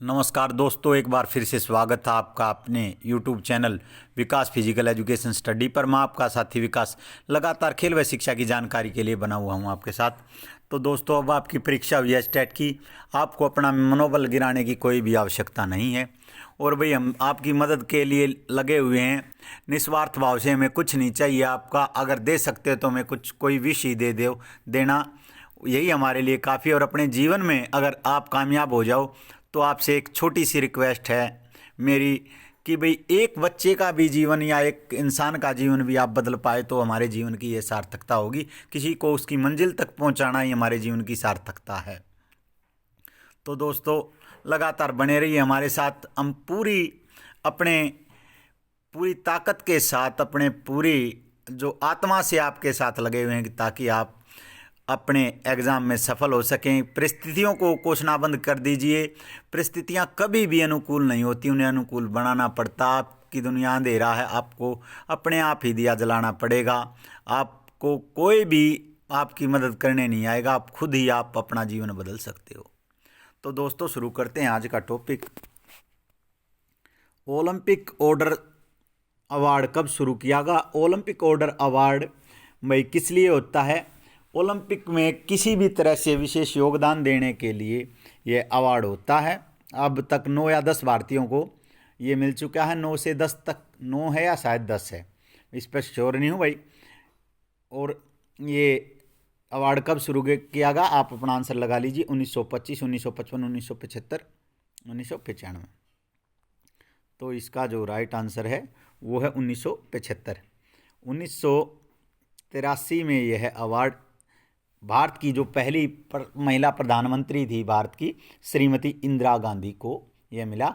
नमस्कार दोस्तों, एक बार फिर से स्वागत है आपका अपने YouTube चैनल विकास फिजिकल एजुकेशन स्टडी पर। मैं आपका साथी विकास लगातार खेल व शिक्षा की जानकारी के लिए बना हुआ हूं आपके साथ। तो दोस्तों, अब आपकी परीक्षा हुई है स्टेट की। आपको अपना मनोबल गिराने की कोई भी आवश्यकता नहीं है और भाई हम आपकी मदद के लिए लगे हुए हैं निस्वार्थ भाव से। हमें कुछ नहीं चाहिए आपका, अगर दे सकते हो तो हमें कुछ कोई विश ही दे दो देना, यही हमारे लिए काफ़ी। और अपने जीवन में अगर आप कामयाब हो जाओ तो आपसे एक छोटी सी रिक्वेस्ट है मेरी कि भाई एक बच्चे का भी जीवन या एक इंसान का जीवन भी आप बदल पाए तो हमारे जीवन की ये सार्थकता होगी। किसी को उसकी मंजिल तक पहुंचाना ही हमारे जीवन की सार्थकता है। तो दोस्तों, लगातार बने रहिए हमारे साथ। हम पूरी ताकत के साथ, अपने पूरी जो आत्मा से आपके साथ लगे हुए हैं कि ताकि आप अपने एग्ज़ाम में सफल हो सकें। परिस्थितियों को कोसना बंद कर दीजिए। परिस्थितियां कभी भी अनुकूल नहीं होती, उन्हें अनुकूल बनाना पड़ता। आपकी दुनिया अंधेरा है, आपको अपने आप ही दिया जलाना पड़ेगा। आपको कोई भी आपकी मदद करने नहीं आएगा, आप खुद ही आप अपना जीवन बदल सकते हो। तो दोस्तों, शुरू करते हैं आज का टॉपिक। ओलंपिक ऑर्डर अवार्ड कब शुरू किया गया? ओलंपिक ऑर्डर अवार्ड भाई किस लिए होता है? ओलंपिक में किसी भी तरह से विशेष योगदान देने के लिए ये अवार्ड होता है। अब तक 9 या 10 भारतीयों को ये मिल चुका है। 9 से 10 तक, 9 है या शायद 10 है, इस पर श्योर नहीं हूँ भाई। और ये अवार्ड कब शुरू किया गया? आप अपना आंसर लगा लीजिए। 1925, 1955, 1975, 1995। तो इसका जो राइट आंसर है वो है 1975। 1983 में यह अवार्ड भारत की जो पहली महिला प्रधानमंत्री थी भारत की, श्रीमती इंदिरा गांधी को यह मिला।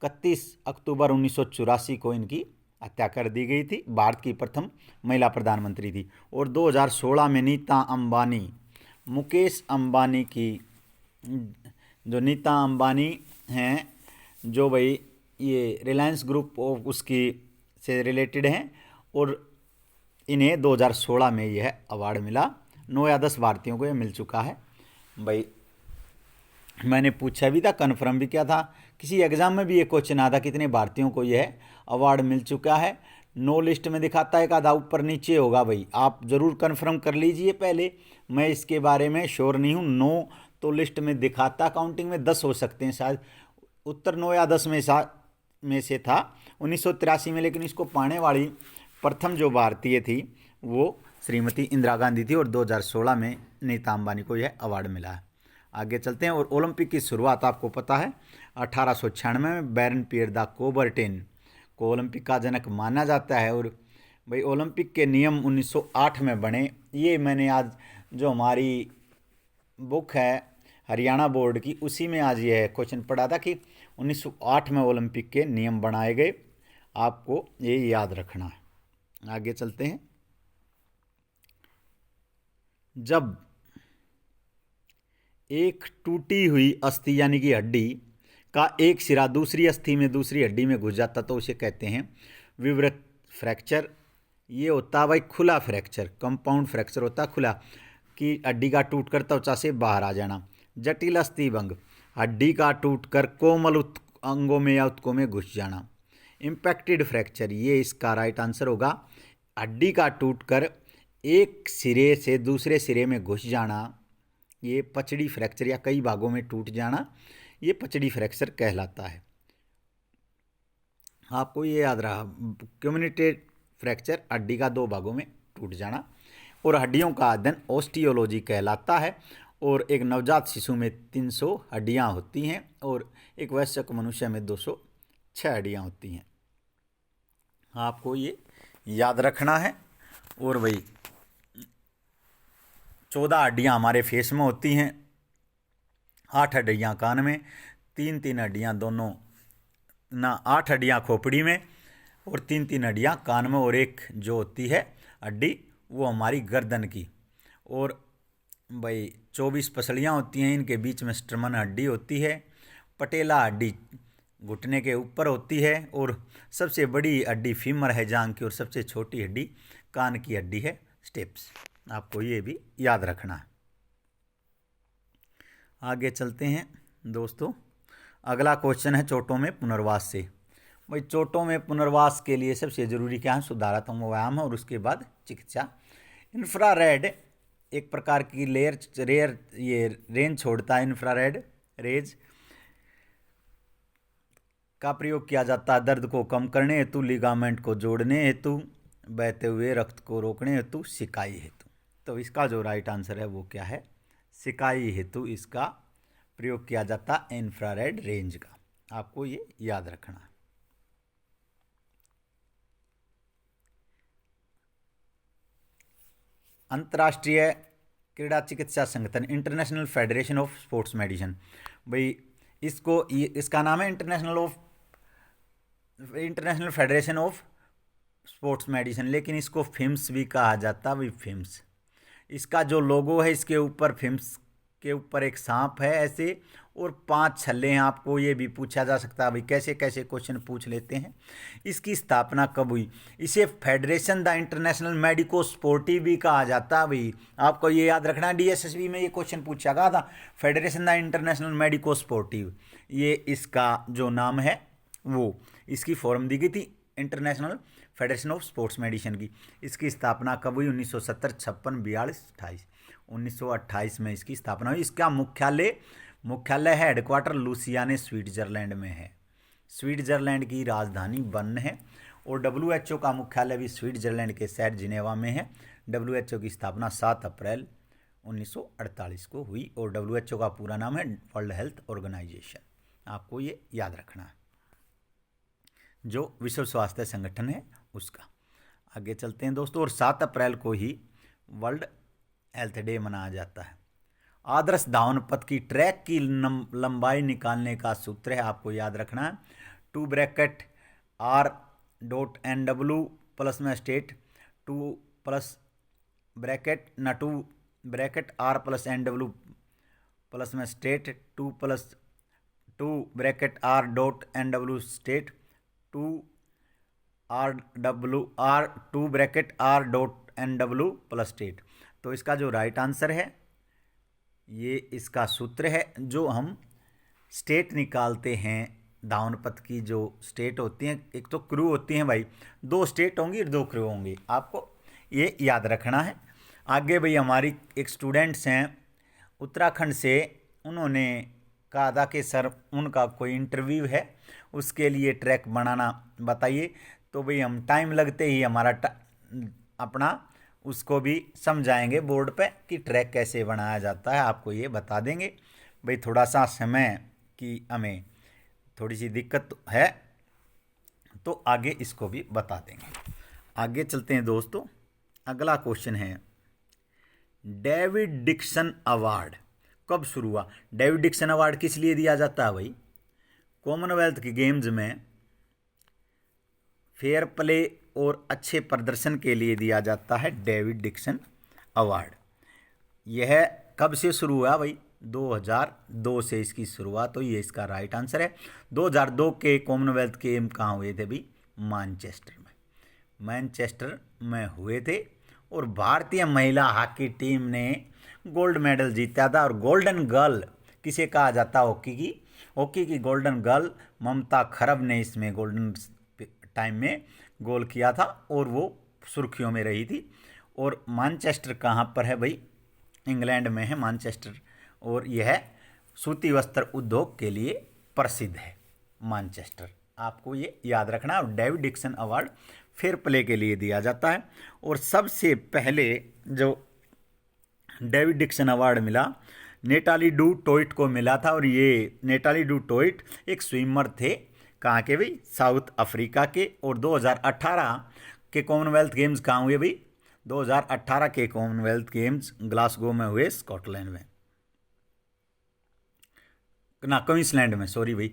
31 अक्टूबर 1984 को इनकी हत्या कर दी गई थी। भारत की प्रथम महिला प्रधानमंत्री थी। और 2016 में नीता अंबानी, मुकेश अंबानी की, जो नीता अंबानी हैं, जो भाई ये रिलायंस ग्रुप उसकी से रिलेटेड हैं, और इन्हें 2016 में यह अवार्ड मिला। 9 या 10 भारतीयों को यह मिल चुका है भाई। मैंने पूछा भी था, कन्फर्म भी किया था, किसी एग्ज़ाम में भी ये क्वेश्चन आया था कितने भारतीयों को यह अवार्ड मिल चुका है। नो लिस्ट में दिखाता है, एक आधा ऊपर नीचे होगा भाई, आप ज़रूर कन्फर्म कर लीजिए पहले। मैं इसके बारे में श्योर नहीं हूँ। 9 तो लिस्ट में दिखाता, काउंटिंग में 10 हो सकते हैं शायद। उत्तर 9 या 10 में से था 1983 में, लेकिन इसको पाने वाली प्रथम जो भारतीय थी वो श्रीमती इंदिरा गांधी थी। और 2016 में नीता अंबानी को यह अवार्ड मिला है। आगे चलते हैं। और ओलंपिक की शुरुआत आपको पता है 1896 में बैरन पियर द कोबर्टिन को ओलंपिक का जनक माना जाता है। और भाई ओलंपिक के नियम 1908 में बने। ये मैंने आज जो हमारी बुक है हरियाणा बोर्ड की, उसी में आज यह क्वेश्चन पढ़ा था कि 1908 में ओलंपिक के नियम बनाए गए। आपको ये याद रखना है। आगे चलते हैं। जब एक टूटी हुई अस्थि यानी कि हड्डी का एक सिरा दूसरी अस्थि में, दूसरी हड्डी में घुस जाता तो उसे कहते हैं विवृत फ्रैक्चर। ये होता है भाई खुला फ्रैक्चर, कंपाउंड फ्रैक्चर होता है खुला, कि हड्डी का टूट कर त्वचा से बाहर आ जाना। जटिल अस्थि भंग, हड्डी का टूट कर कोमल अंगों में या ऊतकों में घुस जाना। इम्पैक्टेड फ्रैक्चर, ये इसका राइट आंसर होगा। हड्डी का टूट कर एक सिरे से दूसरे सिरे में घुस जाना, ये पचड़ी फ्रैक्चर या कई भागों में टूट जाना, ये पचड़ी फ्रैक्चर कहलाता है। आपको ये याद रहा, कम्युनिटेड फ्रैक्चर हड्डी का 2 भागों में टूट जाना। और हड्डियों का अध्ययन ऑस्टियोलॉजी कहलाता है। और एक नवजात शिशु में 300 हड्डियाँ होती हैं और एक वयस्क मनुष्य में 206 हड्डियाँ होती हैं। आपको ये याद रखना है। और भाई 14 हड्डियाँ हमारे फेस में होती हैं, 8 हड्डियाँ कान में, 3 हड्डियाँ दोनों ना 8 हड्डियाँ खोपड़ी में और 3 हड्डियाँ कान में, और एक जो होती है हड्डी वो हमारी गर्दन की। और भाई 24 पसलियाँ होती हैं, इनके बीच में स्टर्मन हड्डी होती है। पटेला हड्डी घुटने के ऊपर होती है। और सबसे बड़ी हड्डी फीमर है जांघ की, और सबसे छोटी हड्डी कान की हड्डी है स्टेप्स। आपको ये भी याद रखना है। आगे चलते हैं दोस्तों। अगला क्वेश्चन है चोटों में पुनर्वास से। भाई चोटों में पुनर्वास के लिए सबसे जरूरी क्या है? सुधारात्मक व्यायाम है और उसके बाद चिकित्सा। इंफ्रारेड एक प्रकार की ये रेंज छोड़ता है। इंफ्रारेड रेज का प्रयोग किया जाता है दर्द को कम करने हेतु, लिगामेंट को जोड़ने हेतु, बहते हुए रक्त को रोकने हेतु, सिकाई हेतु। तो इसका जो राइट आंसर है वो क्या है? सिकाई हेतु इसका प्रयोग किया जाता है इंफ्रारेड रेंज का। आपको ये याद रखना है। अंतर्राष्ट्रीय क्रीड़ा चिकित्सा संगठन, international federation of sports medicine, भाई इसका नाम है international federation of sports medicine, लेकिन इसको फिम्स भी कहा जाता है। भाई फिम्स, इसका जो लोगो है इसके ऊपर फिम्स के ऊपर एक सांप है ऐसे और 5 छल्ले हैं। आपको ये भी पूछा जा सकता है भाई कैसे कैसे क्वेश्चन पूछ लेते हैं। इसकी स्थापना कब हुई? इसे federation the international medico sportive भी कहा जाता है। भाई आपको ये याद रखना, डीएसएसबी में ये क्वेश्चन पूछा गया था, federation the international medico sportive, ये इसका जो नाम है वो इसकी फॉर्म दी गई थी international federation of sports medicine की। इसकी स्थापना कब हुई? 1970, 56, 42, 28। 1928 में इसकी स्थापना हुई। इसका मुख्यालय है, हेडक्वार्टर लुसियाने स्विट्जरलैंड में है। स्विट्जरलैंड की राजधानी बर्न है। और डब्ल्यूएचओ का मुख्यालय भी स्विट्जरलैंड के शहर जिनेवा में है। डब्ल्यूएचओ की स्थापना 7 अप्रैल 1948 को हुई और डब्ल्यूएचओ का पूरा नाम है वर्ल्ड हेल्थ ऑर्गेनाइजेशन। आपको ये याद रखना है, जो विश्व स्वास्थ्य संगठन है उसका। आगे चलते हैं दोस्तों। और 7 अप्रैल को ही वर्ल्ड हेल्थ डे मनाया जाता है। आदर्श धावन पथ की ट्रैक की लंबाई निकालने का सूत्र है, आपको याद रखना है, 2 ब्रैकेट R.NW प्लस में स्टेट 2 प्लस ब्रैकेट ना 2 bracket R plus NW plus में state 2 plus 2 bracket R.NW state 2 bracket R.NW plus state. तो इसका जो राइट आंसर है ये इसका सूत्र है। जो हम स्टेट निकालते हैं धावन पथ की, जो स्टेट होती हैं, एक तो क्रू होती हैं भाई, 2 स्टेट होंगी और 2 क्रू होंगी, आपको ये याद रखना है। आगे भाई हमारी एक स्टूडेंट्स हैं उत्तराखंड से, उन्होंने कहा था कि सर उनका कोई इंटरव्यू है, उसके लिए ट्रैक बनाना बताइए। तो भाई हम टाइम लगते ही हमारा अपना उसको भी समझाएंगे बोर्ड पे कि ट्रैक कैसे बनाया जाता है, आपको ये बता देंगे। भाई थोड़ा सा समय की हमें थोड़ी सी दिक्कत है, तो आगे इसको भी बता देंगे। आगे चलते हैं दोस्तों। अगला क्वेश्चन है, डेविड डिक्सन अवार्ड कब शुरू हुआ? डेविड डिक्सन अवार्ड किस लिए दिया जाता है भाई? कॉमनवेल्थ के गेम्स में फेयर प्ले और अच्छे प्रदर्शन के लिए दिया जाता है डेविड डिक्सन अवार्ड। यह कब से शुरू हुआ भाई? 2002 से इसकी शुरुआत हुई, ये इसका राइट आंसर है। 2002 के कॉमनवेल्थ गेम कहाँ हुए थे भाई? मैनचेस्टर में हुए थे और भारतीय महिला हॉकी टीम ने गोल्ड मेडल जीता था। और गोल्डन गर्ल किसे कहा जाता? हॉकी की गोल्डन गर्ल ममता खरब ने इसमें गोल्डन टाइम में गोल किया था और वो सुर्खियों में रही थी। और मैनचेस्टर कहाँ पर है भाई? इंग्लैंड में है मैनचेस्टर, और यह सूती वस्त्र उद्योग के लिए प्रसिद्ध है मैनचेस्टर। आपको ये याद रखना। और David Dixon award fair play के लिए दिया जाता है। और सबसे पहले जो डेविड डिक्सन अवार्ड मिला नेटाली डू टोइट को मिला था। और ये नेटाली डू टोइट एक स्विमर थे, कहाँ के भाई? साउथ अफ्रीका के। और 2018 के कॉमनवेल्थ गेम्स कहाँ हुए भाई? 2018 के कॉमनवेल्थ गेम्स ग्लासगो में हुए, स्कॉटलैंड में ना क्वींसलैंड में, सॉरी भाई,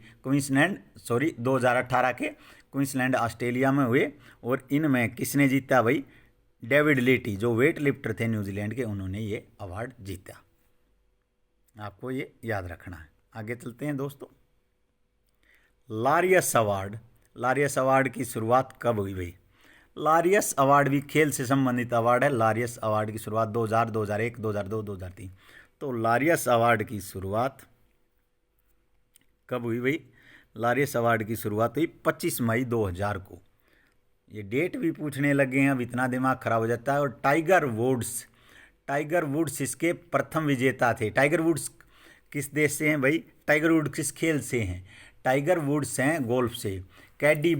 2018 के क्वींसलैंड ऑस्ट्रेलिया में हुए। और इनमें किसने जीता भाई? डेविड लेटी, जो वेट लिफ्टर थे न्यूजीलैंड के, उन्होंने ये अवार्ड जीता। आपको ये याद रखना है। आगे चलते हैं दोस्तों। लारियस अवार्ड की शुरुआत कब हुई भाई? लारियस अवार्ड भी खेल से संबंधित अवार्ड है। लारियस अवार्ड की शुरुआत 2000, 2001, 2002, 2003। तो लारियस अवार्ड की शुरुआत कब हुई भाई? लॉरियस अवार्ड की शुरुआत हुई 25 मई 2000 को। ये डेट भी पूछने लगे हैं, अब इतना दिमाग खराब हो जाता है। और टाइगर वुड्स इसके प्रथम विजेता थे। टाइगर वुड्स किस देश से हैं भाई? टाइगर वुड्स किस खेल से हैं? टाइगर वुड्स हैं गोल्फ से। Caddie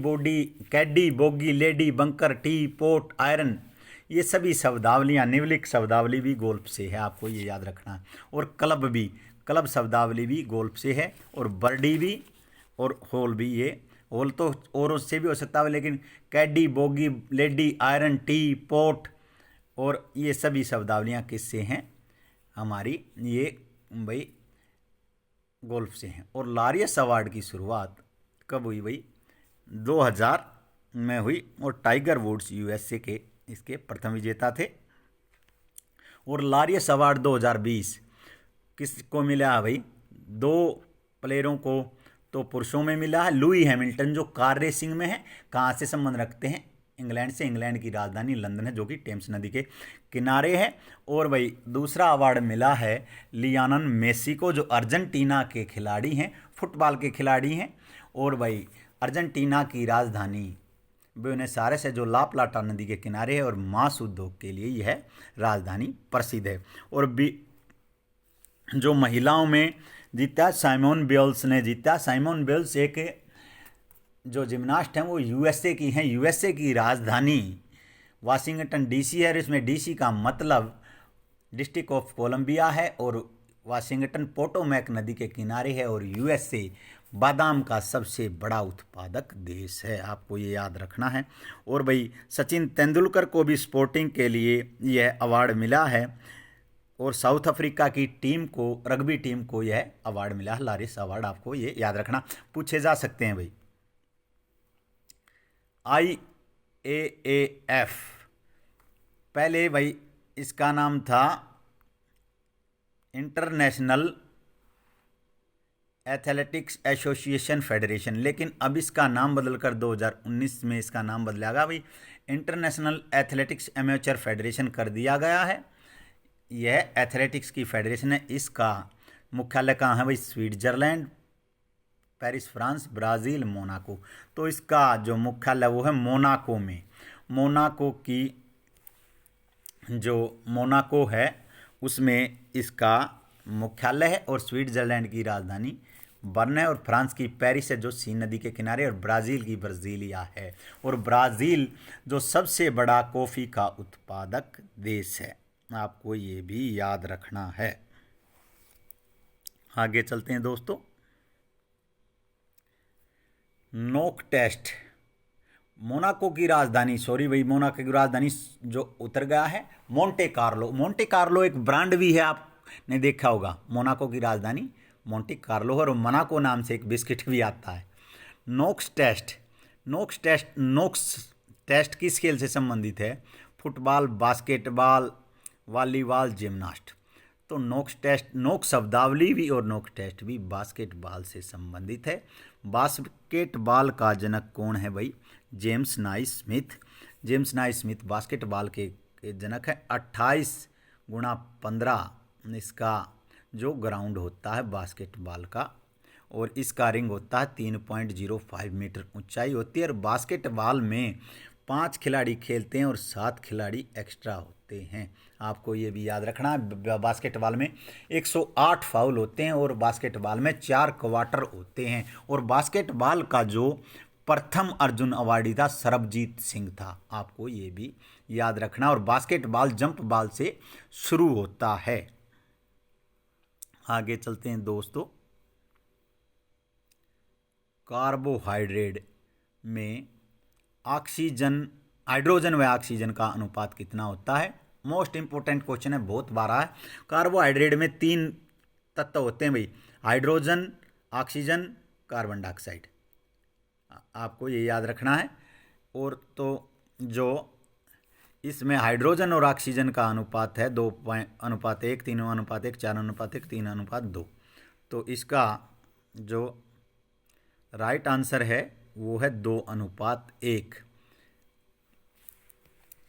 bogey lady bunker tee putt iron, ये सभी शब्दावलियाँ, निम्नलिखित शब्दावली भी गोल्फ से है, आपको ये याद रखना है। और क्लब शब्दावली भी गोल्फ से है। और बर्डी भी और होल भी, ये होल तो और उससे भी हो सकता है, लेकिन caddie bogey lady iron tee putt और ये सभी शब्दावलियाँ किससे हैं? हमारी ये भाई गोल्फ से हैं। और लॉरियस अवार्ड की शुरुआत कब हुई भाई? 2000 में हुई। और टाइगर वुड्स यूएसए के इसके प्रथम विजेता थे। और लॉरियस अवार्ड 2020 किसको मिला है भाई? 2 प्लेयरों को तो पुरुषों में मिला है। लुई हैमिल्टन जो कार रेसिंग में है, कहाँ से संबंध रखते हैं? इंग्लैंड से। इंग्लैंड की राजधानी लंदन है, जो कि टेम्स नदी के किनारे है। और भाई दूसरा अवार्ड मिला है लियोनेल मेसी को, जो अर्जेंटीना के खिलाड़ी हैं, फुटबॉल के खिलाड़ी हैं। और भाई अर्जेंटीना की राजधानी ब्यूनस आयर्स है, जो ला प्लाटा नदी के किनारे है, और मांस उद्योग के लिए यह राजधानी प्रसिद्ध है। और जो महिलाओं में जीता, साइमोन बिल्स ने जीता। साइमोन बिल्स एक जो जिम्नास्ट हैं वो यूएसए की हैं। यूएसए की राजधानी वाशिंगटन डीसी है, और इसमें डीसी का मतलब डिस्ट्रिक्ट ऑफ कोलंबिया है। और वाशिंगटन पोटोमैक नदी के किनारे है। और यूएसए बादाम का सबसे बड़ा उत्पादक देश है, आपको ये याद रखना है। और भाई सचिन तेंदुलकर को भी स्पोर्टिंग के लिए यह अवार्ड मिला है। और साउथ अफ्रीका की टीम को, रग्बी टीम को यह अवार्ड मिला है, लॉरियस अवार्ड, आपको ये याद रखना, पूछे जा सकते हैं भाई। IAAF, पहले भाई इसका नाम था इंटरनेशनल एथलेटिक्स एसोसिएशन फेडरेशन, लेकिन अब इसका नाम बदलकर 2019 में इसका नाम बदला गया भाई, इंटरनेशनल एथलेटिक्स एमेचर फेडरेशन कर दिया गया है। यह एथलेटिक्स की फेडरेशन है। इसका मुख्यालय कहाँ है भाई? Switzerland, Paris France, Brazil, Monaco. तो इसका जो मुख्यालय वो है मोनाको में। मोनाको की जो मोनाको है उसमें इसका मुख्यालय है। और स्विट्जरलैंड की राजधानी बर्न है। और फ्रांस की पेरिस है, जो सीन नदी के किनारे। और ब्राज़ील की ब्राज़ीलिया है। और ब्राज़ील जो सबसे बड़ा कॉफ़ी का उत्पादक देश है, आपको ये भी याद रखना है। आगे चलते हैं दोस्तों। नोक टेस्ट, मोनाको की राजधानी, सॉरी भाई, मोनाको की राजधानी जो उतर गया है मोंटे कार्लो। मोंटे कार्लो एक ब्रांड भी है, आपने देखा होगा। मोनाको की राजधानी मोंटे कार्लो है। और मोनाको नाम से एक बिस्किट भी आता है। नोक्स टेस्ट किस खेल से संबंधित है? Football, basketball, volleyball, gymnast. तो नोक शब्दावली भी और नोक टेस्ट भी बास्केटबॉल से संबंधित है। बास्केटबॉल का जनक कौन है भाई? James Naismith. James Naismith basketball के जनक है। 28x15 इसका जो ग्राउंड होता है बास्केटबॉल का, और इसका रिंग होता है 3.05 मीटर ऊंचाई होती है। और बास्केटबॉल में 5 खिलाड़ी खेलते हैं और 7 खिलाड़ी एक्स्ट्रा होते हैं, आपको ये भी याद रखना है। बास्केटबॉल में 108 फाउल होते हैं। और बास्केटबॉल में 4 क्वार्टर होते हैं। और बास्केटबॉल का जो प्रथम अर्जुन अवार्डी था सरबजीत सिंह था, आपको ये भी याद रखना। और बास्केटबॉल जंप बॉल से शुरू होता है। आगे चलते हैं दोस्तों। कार्बोहाइड्रेट में हाइड्रोजन व ऑक्सीजन का अनुपात कितना होता है? मोस्ट इंपोर्टेंट क्वेश्चन है, बहुत बार है। कार्बोहाइड्रेट में 3 तत्व होते हैं भाई, हाइड्रोजन, ऑक्सीजन, कार्बन डाइऑक्साइड, आपको ये याद रखना है। और तो जो इसमें हाइड्रोजन और ऑक्सीजन का अनुपात है 2:1, 3:1, 4:1, 3:2। तो इसका जो राइट आंसर है वो है 2:1।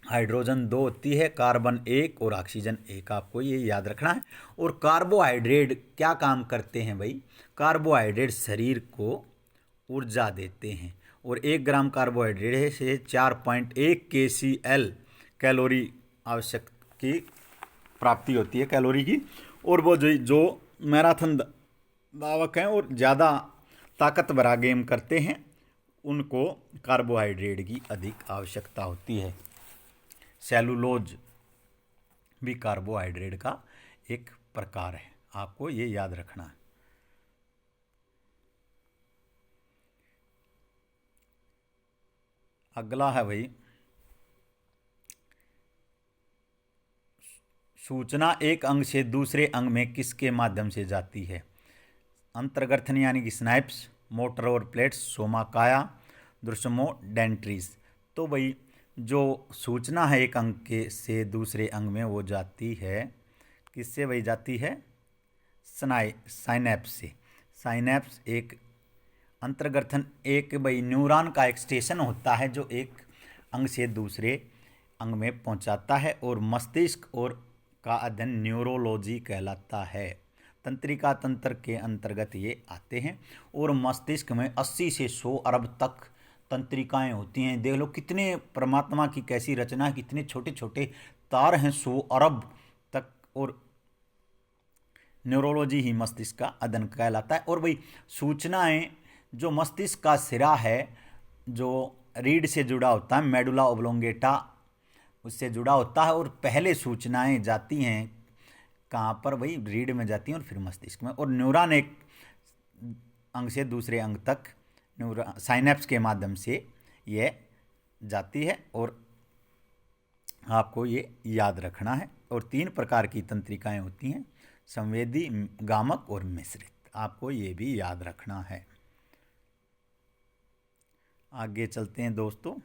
हाइड्रोजन 2 होती है, कार्बन 1 और ऑक्सीजन 1, आपको ये याद रखना है। और कार्बोहाइड्रेट क्या काम करते हैं भाई? कार्बोहाइड्रेट शरीर को ऊर्जा देते हैं और 1 ग्राम कार्बोहाइड्रेट से 4.1 KCl कैलोरी आवश्यक की प्राप्ति होती है, कैलोरी की। और वो जो मैराथन धावक हैं और ज़्यादा ताकत भरा गेम करते हैं उनको कार्बोहाइड्रेट की अधिक आवश्यकता होती है। सेलुलोज भी कार्बोहाइड्रेट का एक प्रकार है, आपको ये याद रखना है। अगला है भाई, सूचना एक अंग से दूसरे अंग में किसके माध्यम से जाती है? अंतर्ग्रथन यानी कि स्नाइप्स, मोटर और प्लेट्स, सोमाकाया, दृश्यमोडेंट्रीज। तो भाई जो सूचना है एक अंग के से दूसरे अंग में वो जाती है किससे भाई? जाती है साइनैप्स से। साइनैप्स एक अंतर्ग्रथन एक भाई न्यूरॉन का एक स्टेशन होता है जो एक अंग से दूसरे अंग में पहुंचाता है, और मस्तिष्क और का अध्ययन न्यूरोलॉजी कहलाता है। तंत्रिका तंत्र के अंतर्गत ये आते हैं। और मस्तिष्क में 80 से 100 अरब तक तंत्रिकाएं होती हैं। देख लो कितने परमात्मा की कैसी रचना है, कितने छोटे छोटे तार हैं, 100 अरब तक। और न्यूरोलॉजी ही मस्तिष्क का अध्ययन कहलाता है। और भाई सूचनाएं जो मस्तिष्क का सिरा है जो रीढ़ से जुड़ा होता है, मेडुला ओब्लोंगेटा उससे जुड़ा होता है, और पहले सूचनाएं जाती हैं कहाँ पर भाई? रीढ़ में जाती हैं और फिर मस्तिष्क में। और न्यूरॉन एक अंग से दूसरे अंग तक साइनैप्स के माध्यम से ये जाती है, और आपको ये याद रखना है। और 3 प्रकार की तंत्रिकाएं होती हैं, संवेदी, गामक और मिश्रित, आपको ये भी याद रखना है। आगे चलते हैं दोस्तों।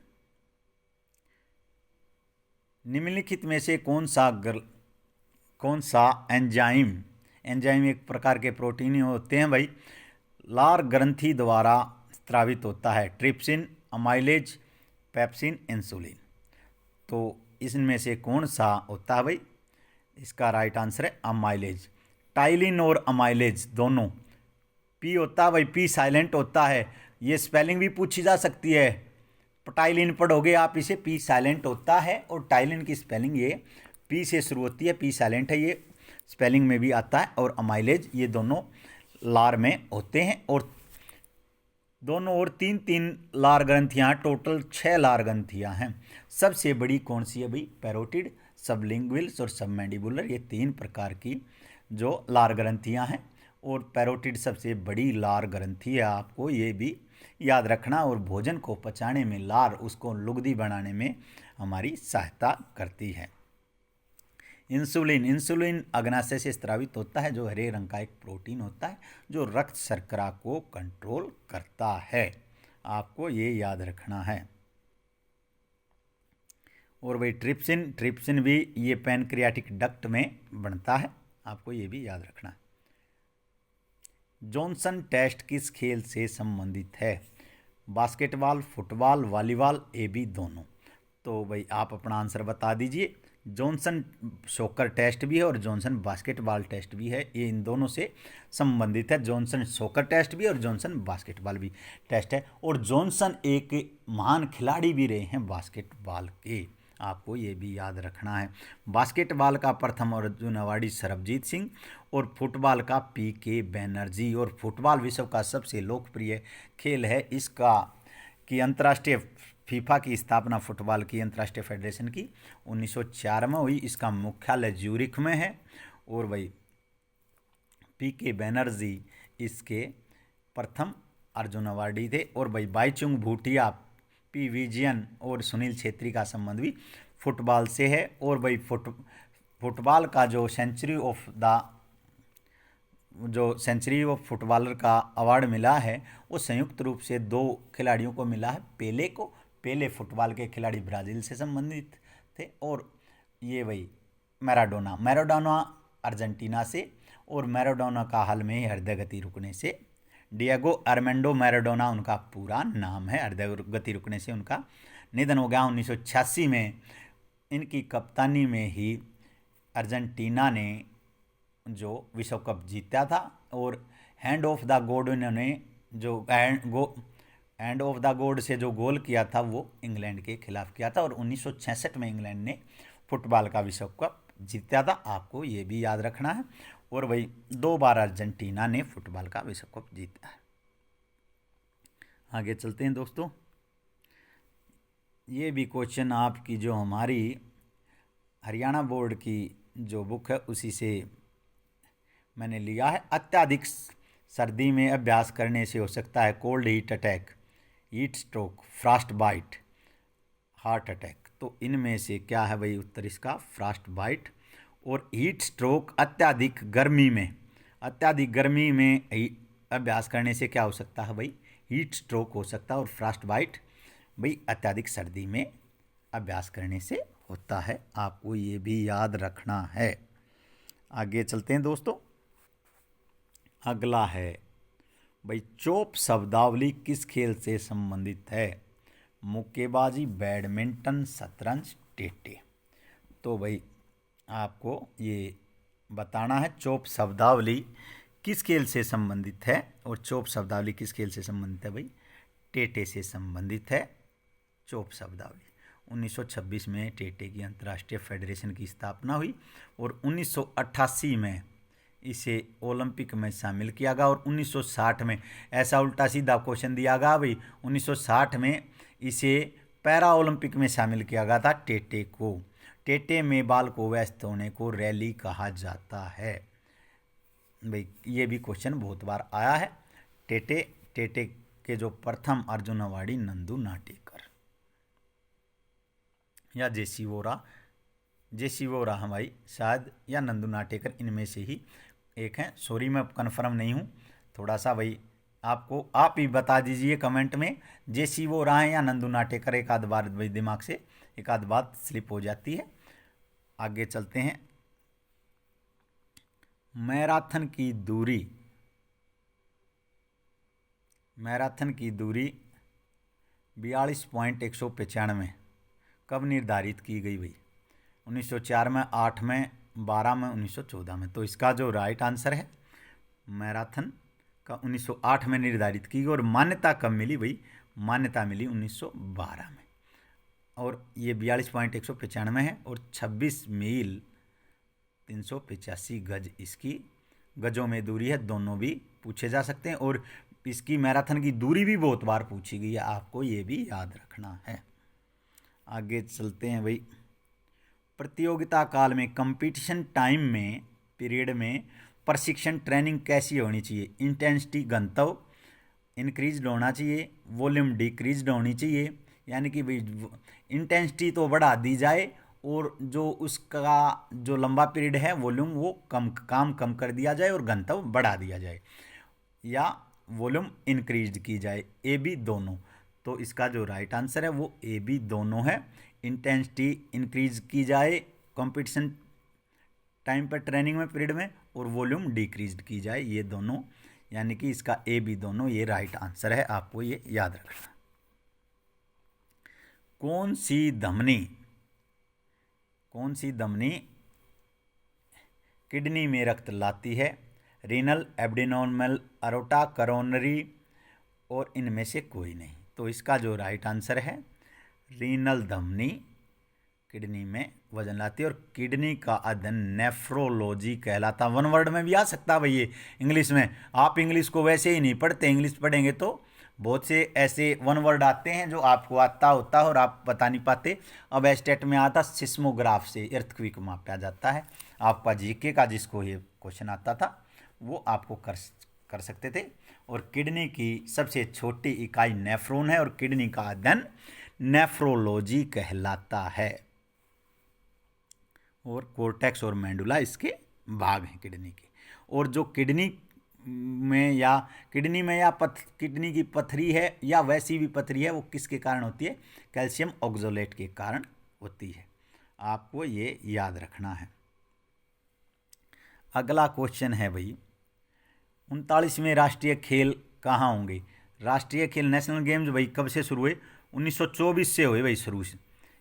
निम्नलिखित में से कौन सा एंजाइम एक प्रकार के प्रोटीन होते हैं भाई, लार ग्रंथि द्वारा स्रावित होता है? Trypsin, amylase, pepsin, insulin. तो इसमें से कौन सा होता है भाई? इसका राइट आंसर है अमाइलेज। टाइलिन और अमाइलेज दोनों, पी होता है भाई, पी साइलेंट होता है। ये स्पेलिंग भी पूछी जा सकती है, टाइलिन पढ़ोगे आप इसे, पी साइलेंट होता है। और टाइलिन की स्पेलिंग ये पी से शुरू होती है, पी साइलेंट है, ये स्पेलिंग में भी आता है। और अमाइलेज ये दोनों लार में होते हैं। और दोनों और 3-3 लार ग्रंथियाँ, टोटल 6 लार ग्रंथियाँ हैं। सबसे बड़ी कौन सी है भाई? पैरोटिड, सबलिंगुअल्स और सबमैंडिबुलर, ये 3 प्रकार की जो लार ग्रंथियाँ हैं। और पैरोटिड सबसे बड़ी लार ग्रंथि है, आपको ये भी याद रखना। और भोजन को पचाने में लार उसको लुगदी बनाने में हमारी सहायता करती है। इंसुलिन अग्नाशय से स्रावित होता है, जो हरे रंग का एक प्रोटीन होता है जो रक्त शर्करा को कंट्रोल करता है, आपको ये याद रखना है। और भाई ट्रिप्सिन भी ये पैनक्रियाटिक डक्ट में बनता है, आपको ये भी याद रखना है। जॉनसन टेस्ट किस खेल से संबंधित है? Basketball, football, volleyball, A B दोनों। तो भाई आप अपना आंसर बता दीजिए। जॉनसन सॉकर टेस्ट भी है और जॉनसन बास्केटबॉल टेस्ट भी है, ये इन दोनों से संबंधित है। जॉनसन सॉकर टेस्ट भी और जॉनसन बास्केटबॉल भी टेस्ट है। और जॉनसन एक महान खिलाड़ी भी रहे हैं बास्केटबॉल के, आपको ये भी याद रखना है। बास्केटबॉल का प्रथम अर्जुन अवार्डी सरबजीत सिंह, और फुटबॉल का PK बैनर्जी। और फुटबॉल विश्व का सबसे लोकप्रिय खेल है। इसका कि अंतर्राष्ट्रीय फीफा की स्थापना फुटबॉल की अंतर्राष्ट्रीय फेडरेशन की 1904 में हुई। इसका मुख्यालय ज्यूरिख में है। और भाई PK बैनर्जी इसके प्रथम अर्जुन अवार्डी थे। और भाई बाईचुंग भूटिया, P विजयन और सुनील छेत्री का संबंध भी फुटबॉल से है। और भाई फुटबॉल का जो सेंचुरी ऑफ फुटबॉलर का अवार्ड मिला है वो संयुक्त रूप से 2 खिलाड़ियों को मिला है। पेले फुटबॉल के खिलाड़ी ब्राज़ील से संबंधित थे, और ये वही मैराडोना अर्जेंटीना से। और मैराडोना का हाल में ही हृदय गति रुकने से, डिएगो आर्मेंडो मैराडोना उनका पूरा नाम है, हृदय गति रुकने से उनका निधन हो गया 1986 में। इनकी कप्तानी में ही अर्जेंटीना ने जो विश्व कप जीता था। और हैंड ऑफ द गॉड इन्होंने जो हैंड ऑफ द गॉड से जो गोल किया था वो इंग्लैंड के खिलाफ किया था। और 1966 में इंग्लैंड ने फुटबॉल का विश्व कप जीता था, आपको ये भी याद रखना है। और वही 2 बार अर्जेंटीना ने फुटबॉल का विश्व कप जीता है। आगे चलते हैं दोस्तों। ये भी क्वेश्चन आपकी जो हमारी हरियाणा बोर्ड की जो बुक है उसी से मैंने लिया है। अत्यधिक सर्दी में अभ्यास करने से हो सकता है cold heat attack, heat stroke, frostbite, heart attack. तो इनमें से क्या है भाई उत्तर इसका? Frostbite. और हीट स्ट्रोक अत्यधिक गर्मी में अभ्यास करने से क्या हो सकता है भाई? हीट स्ट्रोक हो सकता है। और फ्रॉस्ट बाइट भाई अत्यधिक सर्दी में अभ्यास करने से होता है, आपको ये भी याद रखना है। आगे चलते हैं दोस्तों। अगला है भाई चोप शब्दावली किस खेल से संबंधित है? मुक्केबाजी, बैडमिंटन, शतरंज, टेटे। तो भाई आपको ये बताना है चोप शब्दावली किस खेल से संबंधित है। और चोप शब्दावली किस खेल से संबंधित है भाई? टेटे से संबंधित है चोप शब्दावली। 1926 में टेटे की अंतर्राष्ट्रीय फेडरेशन की स्थापना हुई और 1988 में इसे ओलंपिक में शामिल किया गया। और 1960 में ऐसा उल्टा सीधा क्वेश्चन दिया गया भाई, 1960 में इसे पैरा ओलंपिक में शामिल किया गया था टेटे को। टेटे में बाल को व्यस्त होने को रैली कहा जाता है भाई। ये भी क्वेश्चन बहुत बार आया है। टेटे के जो प्रथम अर्जुन अवार्डी नंदू नाटेकर या जेसी वोरा हमारी शायद, या नंदू नाटेकर, इनमें से ही एक हैं। सॉरी मैं कन्फर्म नहीं हूँ, थोड़ा सा भाई आपको आप ही बता दीजिए कमेंट में, जेसी वोरा हैं या नंदू नाटेकर। एक आध बार भाई दिमाग से एक आध बात स्लिप हो जाती है। आगे चलते हैं। मैराथन की दूरी 42.195 कब निर्धारित की गई भाई? 1904 में, 8 में, 12 में, 1914 में। तो इसका जो राइट आंसर है मैराथन का 1908 में निर्धारित की गई। और मान्यता कब मिली भाई? मान्यता मिली 1912 में। और ये 42.195 है और 26 मील 385 गज इसकी गजों में दूरी है। दोनों भी पूछे जा सकते हैं और इसकी मैराथन की दूरी भी बहुत बार पूछी गई है, आपको ये भी याद रखना है। आगे चलते हैं भाई। प्रतियोगिता काल में कंपटीशन टाइम में पीरियड में प्रशिक्षण ट्रेनिंग कैसी होनी चाहिए? इंटेंसिटी घनत्व इंक्रीज होना चाहिए, वॉल्यूम डिक्रीज होनी चाहिए। यानी कि भाई इंटेंसिटी तो बढ़ा दी जाए और जो उसका जो लंबा पीरियड है वॉल्यूम वो कम कर दिया जाए और घनत्व बढ़ा दिया जाए, या वॉल्यूम इंक्रीज की जाए, ए बी दोनों। तो इसका जो राइट आंसर है वो ए बी दोनों है। इंटेंसिटी इंक्रीज की जाए कंपटीशन टाइम पर ट्रेनिंग में पीरियड में, और वॉल्यूम डिक्रीज की जाए, ये दोनों। यानी कि इसका ए बी दोनों ये राइट आंसर है, आपको ये याद रखना। कौन सी धमनी किडनी में रक्त लाती है? रीनल, एब्डोमिनल, अरोटा, करोनरी, और इनमें से कोई नहीं। तो इसका जो राइट आंसर है रीनल धमनी किडनी में वजन लाती है। और किडनी का अध्ययन नेफ्रोलॉजी कहलाता। वन वर्ड में भी आ सकता है भाई ये इंग्लिश में। आप इंग्लिश को वैसे ही नहीं पढ़ते, इंग्लिश पढ़ेंगे तो बहुत से ऐसे वन वर्ड आते हैं जो आपको आता होता है और आप बता नहीं पाते। अब एस्टेट में आता सिस्मोग्राफ से अर्थक्वेक मापा जाता है। आपका जीके का जिसको ये क्वेश्चन आता था वो आपको कर सकते थे। और किडनी की सबसे छोटी इकाई नेफ्रॉन है और किडनी का अध्ययन नेफ्रोलॉजी कहलाता है। और कोर्टेक्स और मेडुला इसके भाग हैं किडनी के। और जो किडनी की पथरी है या वैसी भी पथरी है वो किसके कारण होती है? कैल्शियम ऑक्सोलेट के कारण होती है, आपको ये याद रखना है। अगला क्वेश्चन है भाई 39वें राष्ट्रीय खेल कहाँ होंगे? राष्ट्रीय खेल नेशनल गेम्स भाई कब से शुरू हुए? 1924 से हुए भाई शुरू से।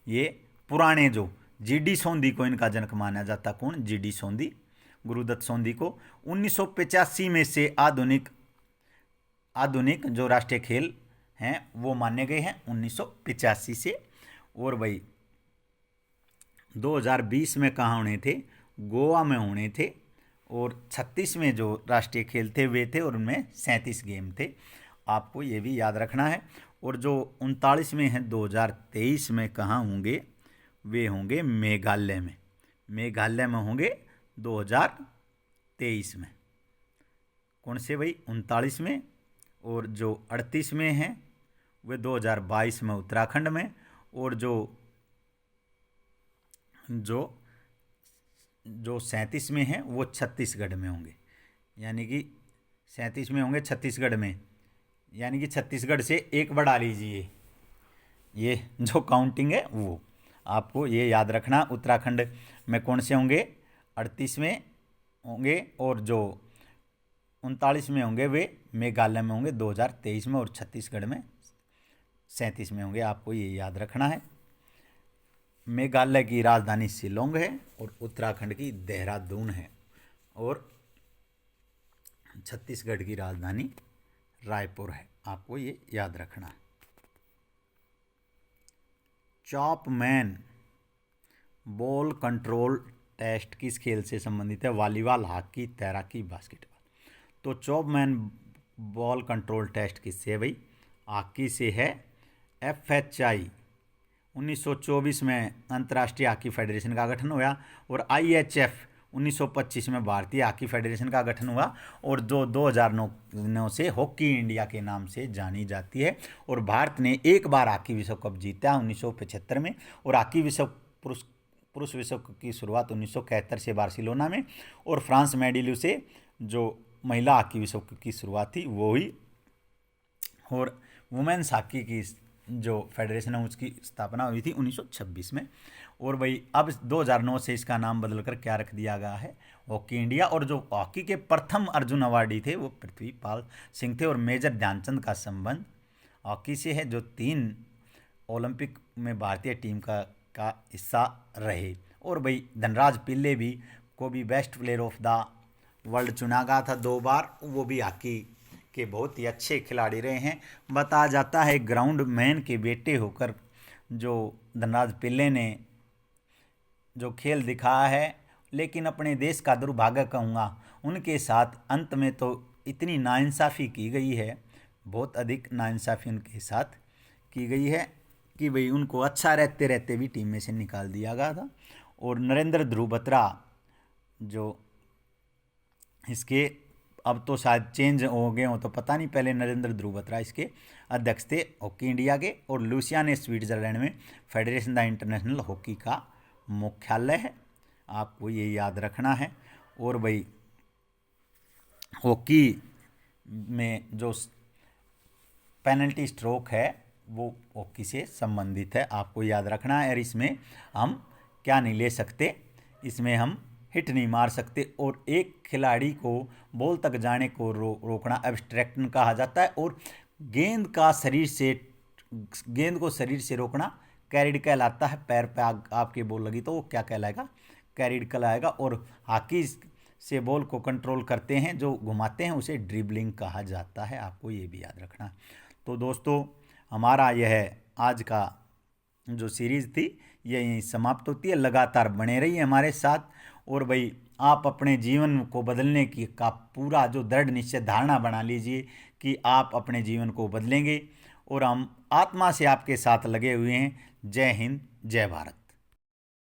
ये पुराने जो जीडी सोंधी को इनका जनक माना जाता। कौन? जीडी सोंधी, गुरुदत्त सोंधी को 1985 में से आधुनिक जो राष्ट्रीय खेल हैं वो माने गए हैं 1985 से। और भाई 2020 में कहाँ होने थे? गोवा में होने थे। और 36 में जो राष्ट्रीय खेल थे वे थे और उनमें 37 गेम थे, आपको ये भी याद रखना है। और जो 39 में है 2023 में कहाँ होंगे? वे होंगे मेघालय में। मेघालय में होंगे 2023 में। कौन से भाई? 39 में। और जो 38 में हैं वे 2022 में उत्तराखंड में। और जो 37 में हैं वो छत्तीसगढ़ में होंगे, यानी कि 37 में होंगे छत्तीसगढ़ में, यानी कि छत्तीसगढ़ से एक बढ़ा लीजिए। ये जो काउंटिंग है वो आपको ये याद रखना। उत्तराखंड में कौन से होंगे? 38 में होंगे। और जो 39 में होंगे वे मेघालय में होंगे 2023 में। और छत्तीसगढ़ में 37 में होंगे, आपको ये याद रखना है। मेघालय की राजधानी शिलोंग है और उत्तराखंड की देहरादून है। और छत्तीसगढ़ की राजधानी रायपुर है, आपको ये याद रखना है। चॉपमैन बॉल कंट्रोल टेस्ट किस खेल से संबंधित है? वॉलीबॉल, हॉकी, तैराकी, बास्केटबॉल। तो चॉपमैन बॉल कंट्रोल टेस्ट किससे है भाई? हॉकी से है। FHI 1924 में अंतर्राष्ट्रीय हॉकी फेडरेशन का गठन हुआ। और IHF 1925 में भारतीय हॉकी फेडरेशन का गठन हुआ। और जो 2009 से हॉकी इंडिया के नाम से जानी जाती है। और भारत ने एक बार हॉकी विश्व कप जीता 1975 में। और हॉकी विश्व पुरुष विश्व कप की शुरुआत 1971 से बार्सिलोना में। और फ्रांस मेडिलू से जो महिला हॉकी विश्व कप की शुरुआत थी वो हुई। और वुमेन्स हॉकी की जो फेडरेशन है उसकी स्थापना हुई थी 1926 में। और भाई अब 2009 से इसका नाम बदलकर क्या रख दिया गया है? Hockey India. और जो हॉकी के प्रथम अर्जुन अवार्डी थे वो पृथ्वीपाल सिंह थे। और मेजर ध्यानचंद का संबंध हॉकी से है, जो 3 ओलंपिक में भारतीय टीम का हिस्सा रहे। और भाई धनराज पिल्ले भी को भी best player of the world चुना गया था 2 बार, वो भी हॉकी के बहुत ही अच्छे खिलाड़ी रहे हैं। बताया जाता है ग्राउंड मैन के बेटे होकर जो धनराज पिल्ले ने जो खेल दिखाया है, लेकिन अपने देश का दुर्भाग्य कहूँगा उनके साथ अंत में तो इतनी नाइंसाफ़ी की गई है, बहुत अधिक नाइंसाफ़ी उनके साथ की गई है कि भाई उनको अच्छा रहते रहते भी टीम में से निकाल दिया गया था। और नरेंद्र ध्रुव बत्रा जो इसके अब तो शायद चेंज हो गए हो तो पता नहीं, पहले नरेंद्र ध्रुव बत्रा इसके अध्यक्ष थे हॉकी इंडिया के। और लूसिया ने स्विट्जरलैंड में फेडरेशन द इंटरनेशनल हॉकी का मुख्यालय है, आपको ये याद रखना है। और भाई हॉकी में जो पेनल्टी स्ट्रोक है वो हॉकी से संबंधित है, आपको याद रखना है। और इसमें हम क्या नहीं ले सकते, इसमें हम हिट नहीं मार सकते। और एक खिलाड़ी को बॉल तक जाने को रोकना एब्स्ट्रैक्शन कहा जाता है। और गेंद को शरीर से रोकना कैरिड कहलाता है। पैर पे आपके बॉल लगी तो वो क्या कहलाएगा? कैरिड कहलाएगा। और हॉकी से बॉल को कंट्रोल करते हैं, जो घुमाते हैं, उसे ड्रिबलिंग कहा जाता है, आपको ये भी याद रखना। तो दोस्तों हमारा यह आज का जो सीरीज़ थी ये यहीं समाप्त होती है। लगातार बने रहिए हमारे साथ। और भाई आप अपने जीवन को बदलने की का पूरा जो दृढ़ निश्चय धारणा बना लीजिए कि आप अपने जीवन को बदलेंगे। और हम आत्मा से आपके साथ लगे हुए हैं। जय हिंद, जय भारत।